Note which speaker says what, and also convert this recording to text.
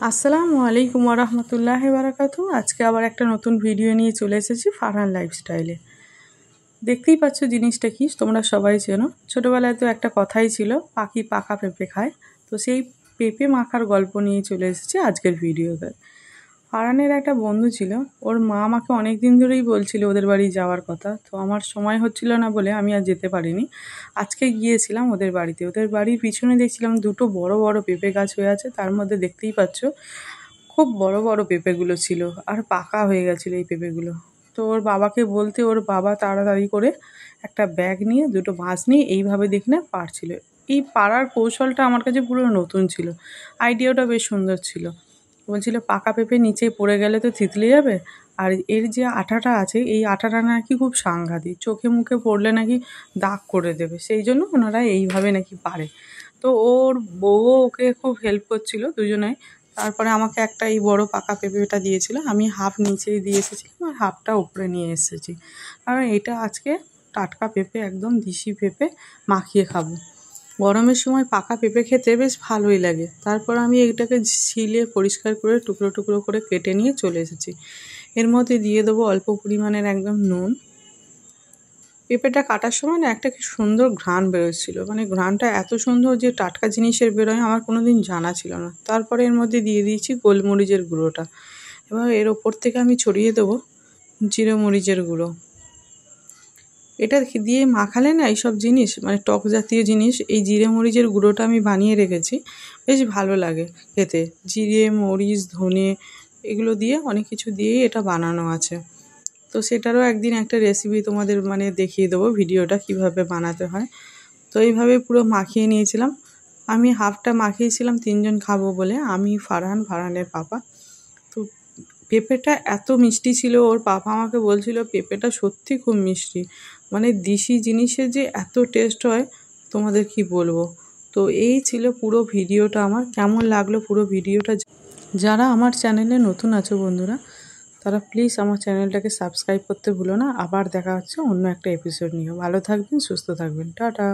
Speaker 1: আসসালামু আলাইকুম ওয়া রাহমাতুল্লাহি ওয়া বারাকাতুহু। আজকে আবার একটা নতুন ভিডিও নিয়ে চলে এসেছি ফারহান লাইফস্টাইলে। দেখতেই পাচ্ছ জিনিসটা কি, তোমরা সবাই চেনো। ছোটোবেলায় তো একটা কথাই ছিল, পাখি পাকা পেঁপে খায়। তো সেই পেঁপে মাখার গল্প নিয়ে চলে এসেছি আজকের ভিডিওতে। ফারহানের একটা বন্ধু ছিল, ওর মা আমাকে অনেক দিন ধরেই বলছিল ওদের বাড়ি যাওয়ার কথা। তো আমার সময় হচ্ছিল না বলে আমি আর যেতে পারিনি। আজকে গিয়েছিলাম ওদের বাড়িতে। ওদের বাড়ির পিছনে দেখছিলাম দুটো বড় বড় পেঁপে গাছ হয়ে আছে, তার মধ্যে দেখতেই পাচ্ছ খুব বড় বড় পেঁপেগুলো ছিল আর পাকা হয়ে গেছিলো এই পেঁপেগুলো। তো ওর বাবাকে বলতে ওর বাবা তাড়াতাড়ি করে একটা ব্যাগ নিয়ে দুটো মাছ নিয়ে এইভাবে দেখি না পারছিল। এই পাড়ার কৌশলটা আমার কাছে পুরো নতুন ছিল, আইডিয়াটা বেশ সুন্দর ছিল। বলছিল পাকা পেঁপে নিচে পড়ে গেলে তো থিতলে যাবে, আর এর যে আঠাটা আছে এই আঠাটা নাকি খুব সাংঘাতিক, চোখে মুখে পড়লে নাকি দাগ করে দেবে, সেই জন্য ওনারা এইভাবে নাকি পারে। তো ওর বউ ওকে খুব হেল্প করছিল দুজনে। তারপরে আমাকে একটা এই বড় পাকা পেঁপেটা দিয়েছিল, আমি হাফ নিচেই দিয়ে এসেছিলাম আর হাফটা উপরে নিয়ে এসেছি, কারণ এটা আজকে টাটকা পেঁপে, একদম দেশি পেঁপে মাখিয়ে খাবো। গরমের সময় পাকা পেঁপে খেতে বেশ ভালোই লাগে। তারপর আমি এটাকে ছিলে পরিষ্কার করে টুকরো টুকরো করে কেটে নিয়ে চলে এসেছি। এর মধ্যে দিয়ে দেবো অল্প পরিমাণের একদম নুন। পেঁপেটা কাটার সময় না একটা কি সুন্দর ঘ্রাণ বেরোচ্ছিল, মানে ঘ্রাণটা এত সুন্দর যে টাটকা জিনিসের বেরোয় আমার কোনো দিন জানা ছিল না। তারপরে এর মধ্যে দিয়ে দিয়েছি গোলমরিচের গুঁড়োটা। এবার এর ওপর থেকে আমি ছড়িয়ে দেবো জিরে মরিচের গুঁড়ো। এটা দিয়ে মাখালে না এইসব জিনিস, মানে টক জাতীয় জিনিস, এই জিরে মরিচের গুঁড়োটা আমি বানিয়ে রেখেছি, বেশ ভালো লাগে খেতে। জিরে মরিচ ধনে এগুলো দিয়ে অনেক কিছু দিয়েই এটা বানানো আছে। তো সেটারও একদিন একটা রেসিপি তোমাদের মানে দেখিয়ে দেবো, ভিডিওটা কিভাবে বানাতে হয়। তো এইভাবে পুরো মাখিয়ে নিয়েছিলাম। আমি হাফটা মাখিয়েছিলাম তিনজন খাবো বলে, আমি ফারহানের পাপা। তো পেঁপেটা এত মিষ্টি ছিল, ওর পাপা আমাকে বলছিল পেঁপেটা সত্যি খুব মিষ্টি, মানে দেশি জিনিসের যে এত টেস্ট হয় তোমাদের কি বলবো। তো এই ছিল পুরো ভিডিওটা আমার। কেমন লাগলো পুরো ভিডিওটা, যারা আমার চ্যানেলে নতুন আছো বন্ধুরা, তারা প্লিজ আমার চ্যানেলটাকে সাবস্ক্রাইব করতে ভুলো না। আবার দেখা হচ্ছে অন্য একটা এপিসোড নিয়ে। ভালো থাকবেন, সুস্থ থাকবেন, টাটা।